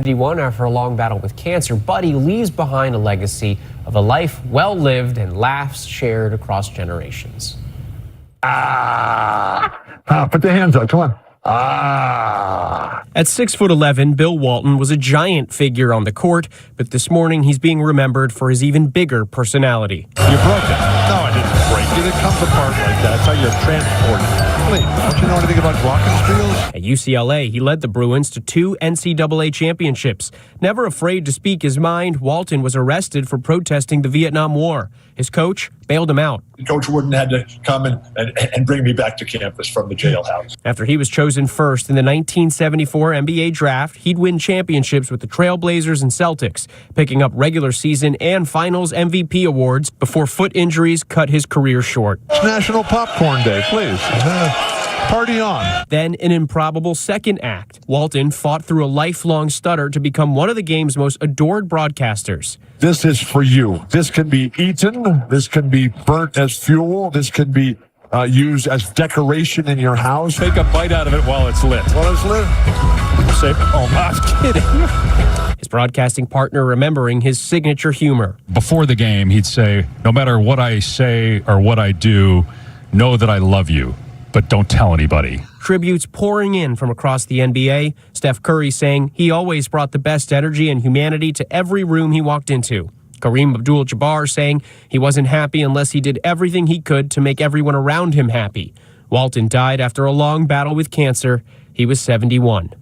71 after a long battle with cancer, but he leaves behind a legacy of a life well lived and laughs shared across generations. Put the hands up, come on. At 6'11", Bill Walton was a giant figure on the court, but this morning he's being remembered for his even bigger personality. You broke it. No, I didn't break it. It comes apart like that. That's how you're transported. Please, don't you know anything about glockenspiels? At UCLA, he led the Bruins to 2 NCAA championships. Never afraid to speak his mind, Walton was arrested for protesting the Vietnam War. His coach bailed him out. Coach Wooden had to come and bring me back to campus from the jailhouse. After he was chosen first in the 1974 NBA draft, he'd win championships with the Trailblazers and Celtics, picking up regular season and finals MVP awards before foot injuries cut his career short. It's National Popcorn Day, please. Party on. Then an improbable second act. Walton fought through a lifelong stutter to become one of the game's most adored broadcasters. This is for you. This can be eaten. This can be burnt as fuel. This can be used as decoration in your house. Take a bite out of it while it's lit. While it's lit? Say, oh, I'm kidding. His broadcasting partner remembering his signature humor. Before the game, he'd say, no matter what I say or what I do, know that I love you, but don't tell anybody. Tributes pouring in from across the NBA. Steph Curry saying he always brought the best energy and humanity to every room he walked into. Kareem Abdul-Jabbar saying he wasn't happy unless he did everything he could to make everyone around him happy. Walton died after a long battle with cancer. He was 71.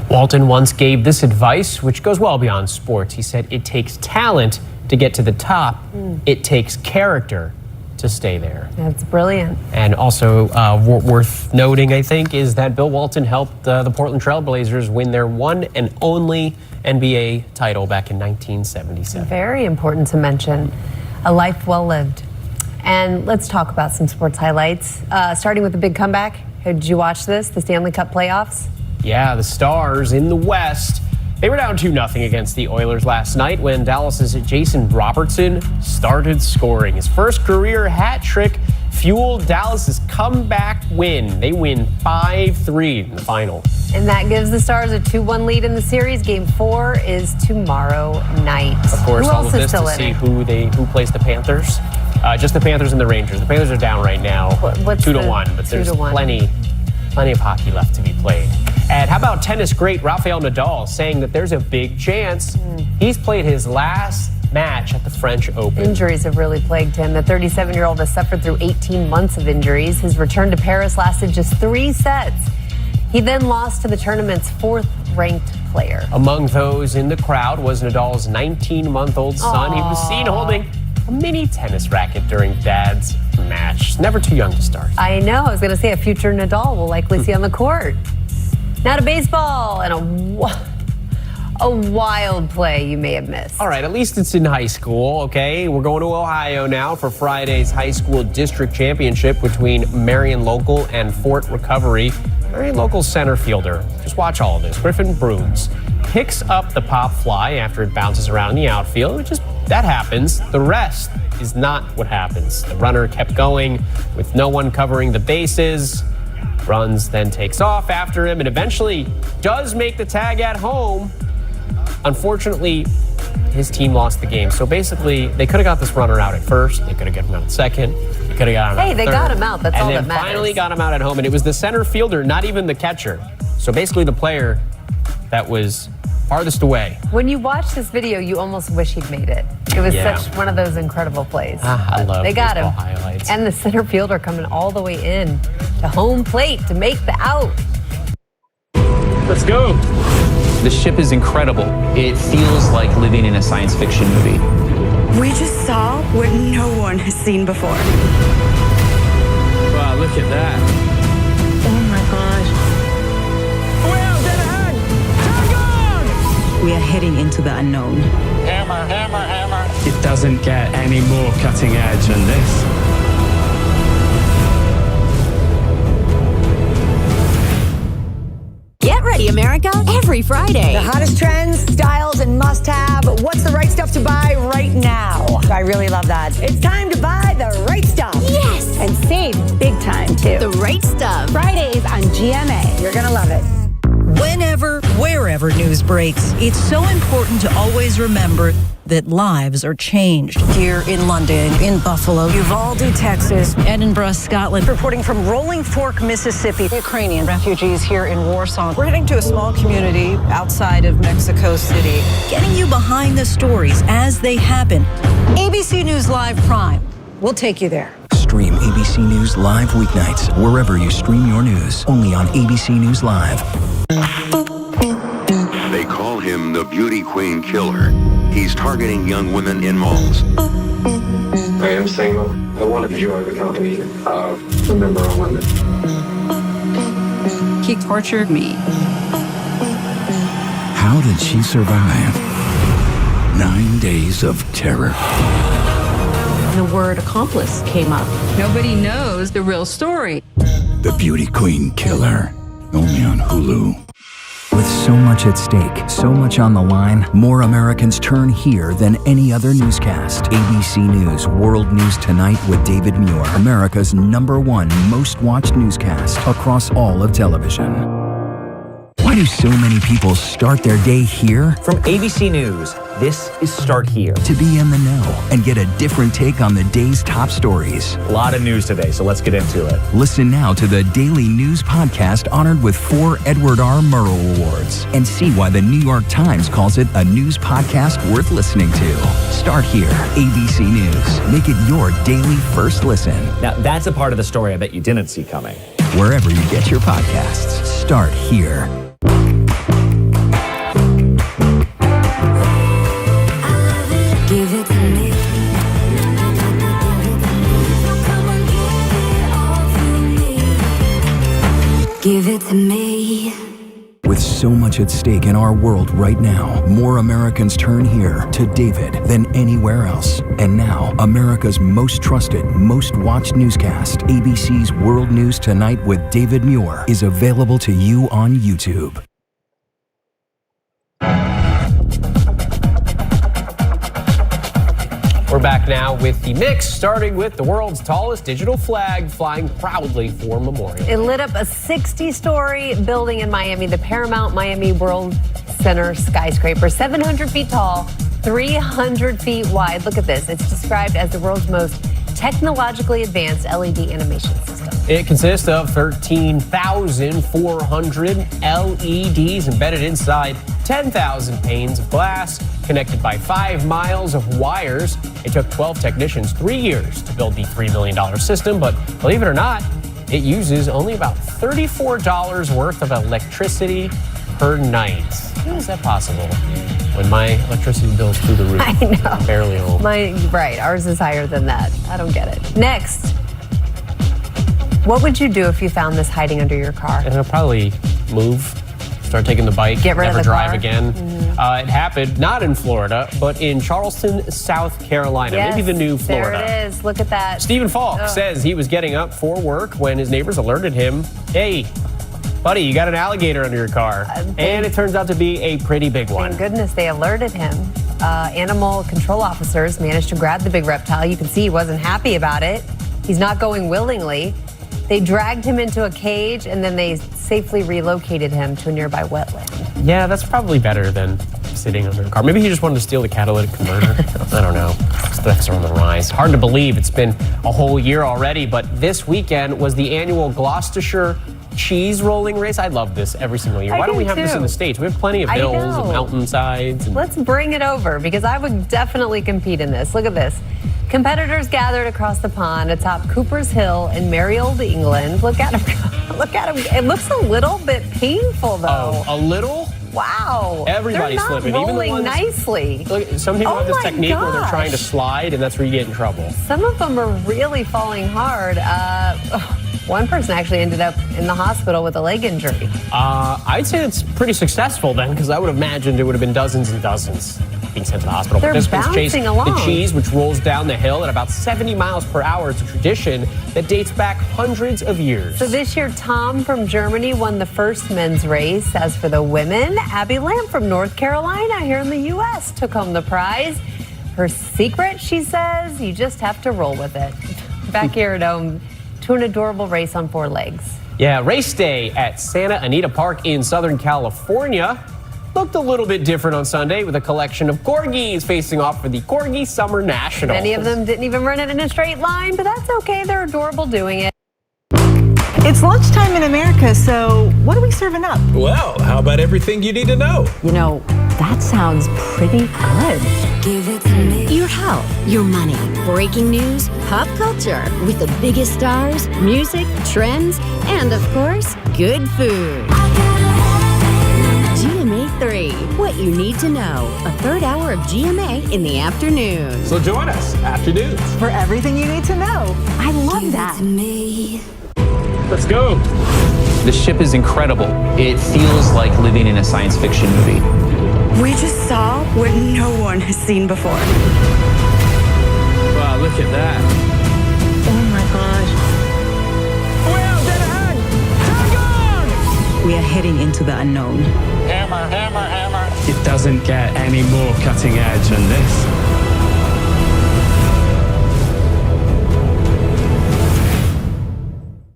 Walton once gave this advice, which goes well beyond sports. He said, it takes talent to get to the top. It takes character to stay there. That's brilliant. And also worth noting, I think, is that Bill Walton helped the Portland Trail Blazers win their one and only NBA title back in 1977. Very important to mention. A life well lived. And let's talk about some sports highlights. Starting with the big comeback. Did you watch this, the Stanley Cup playoffs? Yeah, the Stars in the West. They were down 2-0 against the Oilers last night when Dallas's Jason Robertson started scoring. His first career hat trick fueled Dallas's comeback win. They win 5-3 in the final. And that gives the Stars a 2-1 lead in the series. Game 4 is tomorrow night. Of course, who all else of is this still to in see it? who plays the Panthers. Just the Panthers and the Rangers. The Panthers are down right now, 2-1, but there's plenty of hockey left to be played. And how about tennis great Rafael Nadal saying that there's a big chance he's played his last match at the French Open. Injuries have really plagued him. The 37-year-old has suffered through 18 months of injuries. His return to Paris lasted just 3 sets. He then lost to the tournament's 4th-ranked player. Among those in the crowd was Nadal's 19-month-old son. He was seen holding a mini tennis racket during Dad's match. Never too young to start. I know. I was going to say a future Nadal we'll likely see on the court. Now to baseball and a wild play you may have missed. All right, at least it's in high school, okay? We're going to Ohio now for Friday's high school district championship between Marion Local and Fort Recovery. Marion Local center fielder, just watch all of this, Griffin Brooms, picks up the pop fly after it bounces around in the outfield. That happens. The rest is not what happens. The runner kept going with no one covering the bases. Runs, then takes off after him and eventually does make the tag at home. Unfortunately, his team lost the game. So basically, they could have got this runner out at first. They could have got him out at second. They could have got him out at third. Hey, they got him out. That's all that matters. And then finally got him out at home. And it was the center fielder, not even the catcher. So basically the player that was farthest away. When you watch this video, you almost wish he'd made it. It was such one of those incredible plays. I love they got him. Highlights. And the center fielder coming all the way in to home plate to make the out. Let's go. The ship is incredible. It feels like living in a science fiction movie. We just saw what no one has seen before. Wow, look at that. Oh my gosh. We are heading into the unknown. Hammer, hammer, hammer. It doesn't get any more cutting edge than this. Get ready, America, every Friday. The hottest trends, styles, and must-have. What's the right stuff to buy right now? I really love that. It's time to buy the right stuff. Yes! And save big time, too. The right stuff. Fridays on GMA. You're going to love it. whenever, wherever news breaks. It's so important to always remember that lives are changed. Here in London, in Buffalo, Uvalde, Texas, Edinburgh, Scotland. Reporting from Rolling Fork, Mississippi. Ukrainian refugees here in Warsaw. We're heading to a small community outside of Mexico City. Getting you behind the stories as they happen. ABC News Live Prime. We'll take you there. Stream ABC News Live weeknights wherever you stream your news. Only on ABC News Live. They call him the Beauty Queen Killer. He's targeting young women in malls. I am single. I want to enjoy the company of a member of women. He tortured me. How did she survive 9 days of terror? The word accomplice came up. Nobody knows the real story. The Beauty Queen Killer. Only on Hulu. With so much at stake, so much on the line, more Americans turn here than any other newscast. ABC News World News Tonight with David Muir, America's #1 most watched newscast across all of television. Why do so many people start their day here? From ABC News, this is Start Here. To be in the know and get a different take on the day's top stories. A lot of news today, so let's get into it. Listen now to the Daily News Podcast honored with 4 Edward R. Murrow Awards and see why the New York Times calls it a news podcast worth listening to. Start Here, ABC News. Make it your daily first listen. Now, that's a part of the story I bet you didn't see coming. Wherever you get your podcasts, Start Here. Give it to me. Come on, give it all to me. Give it to me. With so much at stake in our world right now, more Americans turn here to David than anywhere else. And now, America's most trusted, most watched newscast, ABC's World News Tonight with David Muir, is available to you on YouTube. We're back now with the mix, starting with the world's tallest digital flag flying proudly for Memorial. It lit up a 60-story building in Miami, the Paramount Miami World Center skyscraper, 700 feet tall, 300 feet wide. Look at this. It's described as the world's most technologically advanced LED animation system. It consists of 13,400 LEDs embedded inside 10,000 panes of glass, connected by 5 miles of wires. It took 12 technicians 3 years to build the $3 million system, but believe it or not, it uses only about $34 worth of electricity per night. How is that possible when my electricity bill's through the roof? I know. I'm barely home. Right, ours is higher than that. I don't get it. Next, what would you do if you found this hiding under your car? And I'll probably move, start taking the bike, Get rid never of the drive car. again. It happened not in Florida, but in Charleston, South Carolina. Yes, Maybe the new Florida. There it is. Look at that. Stephen Falk says he was getting up for work when his neighbors alerted him, hey, buddy, you got an alligator under your car. And it turns out to be a pretty big one. Thank goodness they alerted him. Animal control officers managed to grab the big reptile. You can see he wasn't happy about it. He's not going willingly. They dragged him into a cage and then they safely relocated him to a nearby wetland. Yeah, that's probably better than sitting under a car. Maybe he just wanted to steal the catalytic converter. I don't know. Thefts are on the rise. Hard to believe it's been a whole year already, but this weekend was the annual Gloucestershire cheese rolling race. I love this every single year. Why don't we have this in the States? We have plenty of hills and mountainsides. Let's bring it over because I would definitely compete in this. Look at this. Competitors gathered across the pond atop Cooper's Hill in merry old England. Look at him. Look at him. It looks a little bit painful, though. Oh, a little? Wow. Everybody's they're not slipping. rolling Even the ones, nicely. Look, some people have this technique where they're trying to slide, and that's where you get in trouble. Some of them are really falling hard. One person actually ended up in the hospital with a leg injury. I'd say it's pretty successful then, because I would have imagined it would have been dozens and dozens being sent to the hospital. They're Participants chase bouncing along. the cheese, which rolls down the hill at about 70 miles per hour. It's a tradition that dates back hundreds of years. So this year, Tom from Germany won the first men's race. As for the women, Abby Lamb from North Carolina here in the U.S. took home the prize. Her secret, she says, you just have to roll with it. Back here at home, to an adorable race on 4 legs. Yeah, race day at Santa Anita Park in Southern California looked a little bit different on Sunday with a collection of corgis facing off for the Corgi Summer Nationals. Many of them didn't even run it in a straight line, but that's okay. They're adorable doing it. It's lunchtime in America, so what are we serving up? Well, how about everything you need to know? You know, that sounds pretty good. Give it to me. Your health, your money, breaking news, pop culture, with the biggest stars, music, trends, and of course, good food. GMA 3, what you need to know. A third hour of GMA in the afternoon. So join us, afternoons. For everything you need to know. I love that. To me. Let's go. The ship is incredible. It feels like living in a science fiction movie. We just saw what no one has seen before. Wow, look at that. Oh my gosh. We are heading into the unknown. Hammer, hammer, hammer. It doesn't get any more cutting edge than this.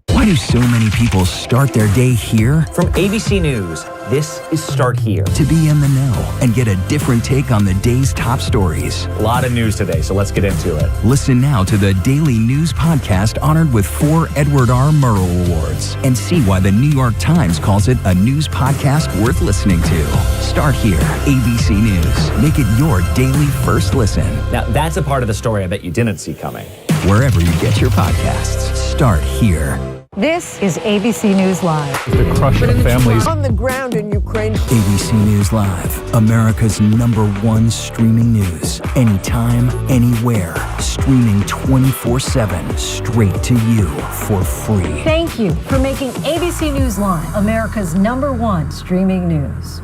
Why do so many people start their day here? From ABC News, this is Start Here. To be in the know and get a different take on the day's top stories. A lot of news today, so let's get into it. Listen now to the Daily News Podcast honored with 4 Edward R. Murrow Awards and see why the New York Times calls it a news podcast worth listening to. Start Here, ABC News. Make it your daily first listen. Now, that's a part of the story I bet you didn't see coming. Wherever you get your podcasts, Start Here. This is ABC News Live. The crush of families. On the ground in Ukraine. ABC News Live, America's #1 streaming news. Anytime, anywhere. Streaming 24/7 straight to you for free. Thank you for making ABC News Live America's #1 streaming news.